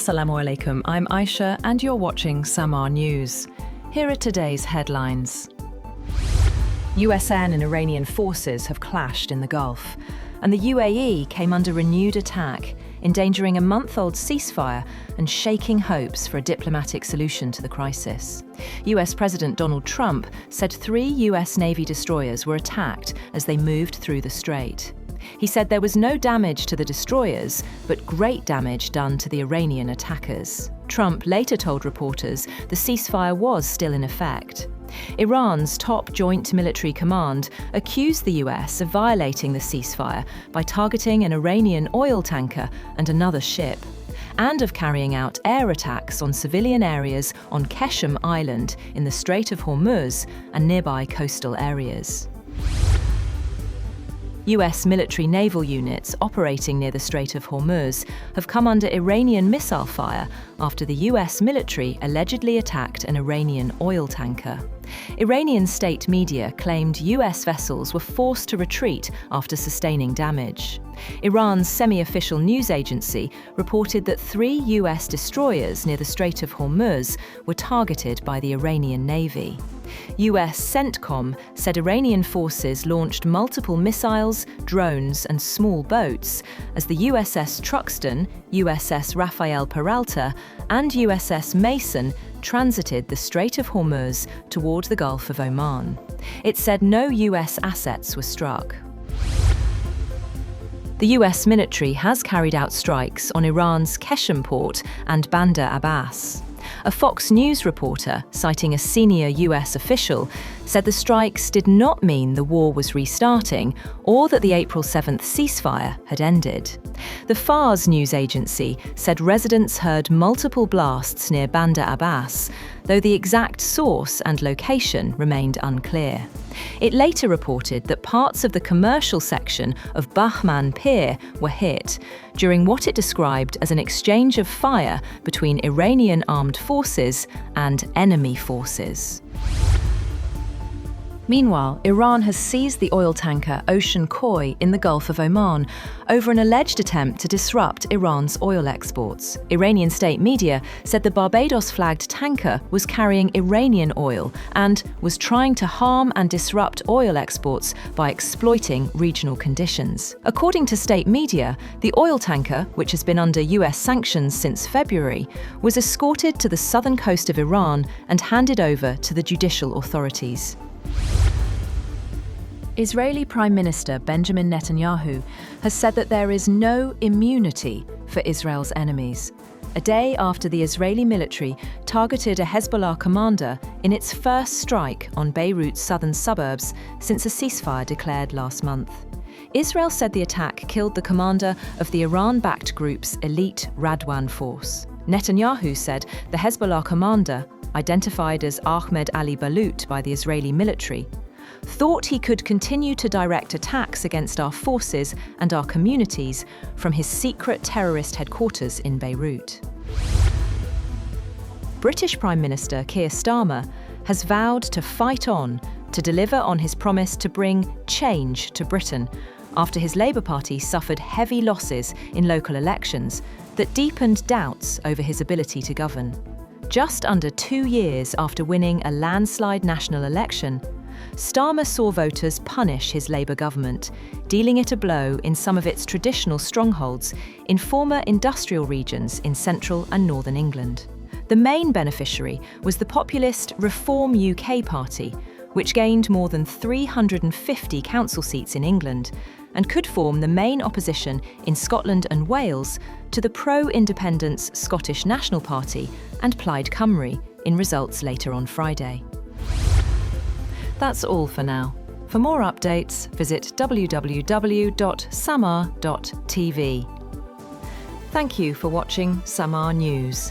Assalamu alaikum, I'm Aisha and you're watching Samaa News. Here are today's headlines. USN and Iranian forces have clashed in the Gulf, and the UAE came under renewed attack, endangering a month-old ceasefire and shaking hopes for a diplomatic solution to the crisis. US President Donald Trump said 3 US Navy destroyers were attacked as they moved through the strait. He said there was no damage to the destroyers, but great damage done to the Iranian attackers. Trump later told reporters the ceasefire was still in effect. Iran's top joint military command accused the US of violating the ceasefire by targeting an Iranian oil tanker and another ship, and of carrying out air attacks on civilian areas on Qeshm Island in the Strait of Hormuz and nearby coastal areas. US military naval units operating near the Strait of Hormuz have come under Iranian missile fire after the US military allegedly attacked an Iranian oil tanker. Iranian state media claimed US vessels were forced to retreat after sustaining damage. Iran's semi-official news agency reported that 3 US destroyers near the Strait of Hormuz were targeted by the Iranian Navy. US CENTCOM said Iranian forces launched multiple missiles, drones and small boats as the USS Truxtun, USS Rafael Peralta and USS Mason transited the Strait of Hormuz toward the Gulf of Oman. It said no US assets were struck. The US military has carried out strikes on Iran's Qeshm port and Bandar Abbas. A Fox News reporter, citing a senior US official, said the strikes did not mean the war was restarting or that the April 7th ceasefire had ended. The Fars news agency said residents heard multiple blasts near Bandar Abbas, though the exact source and location remained unclear. It later reported that parts of the commercial section of Bahman Pier were hit during what it described as an exchange of fire between Iranian armed forces and enemy forces. Meanwhile, Iran has seized the oil tanker Ocean Koi in the Gulf of Oman over an alleged attempt to disrupt Iran's oil exports. Iranian state media said the Barbados-flagged tanker was carrying Iranian oil and was trying to harm and disrupt oil exports by exploiting regional conditions. According to state media, the oil tanker, which has been under US sanctions since February, was escorted to the southern coast of Iran and handed over to the judicial authorities. Israeli Prime Minister Benjamin Netanyahu has said that there is no immunity for Israel's enemies, a day after the Israeli military targeted a Hezbollah commander in its first strike on Beirut's southern suburbs since a ceasefire declared last month. Israel said the attack killed the commander of the Iran-backed group's elite Radwan force. Netanyahu said the Hezbollah commander, identified as Ahmed Ali Balut by the Israeli military, thought he could continue to direct attacks against our forces and our communities from his secret terrorist headquarters in Beirut. British Prime Minister Keir Starmer has vowed to fight on to deliver on his promise to bring change to Britain after his Labour Party suffered heavy losses in local elections that deepened doubts over his ability to govern. Just under 2 years after winning a landslide national election, Starmer saw voters punish his Labour government, dealing it a blow in some of its traditional strongholds in former industrial regions in central and northern England. The main beneficiary was the populist Reform UK party, which gained more than 350 council seats in England and could form the main opposition in Scotland and Wales to the pro-independence Scottish National Party and Plaid Cymru in results later on Friday. That's all for now. For more updates, visit www.samaa.tv. Thank you for watching Samaa News.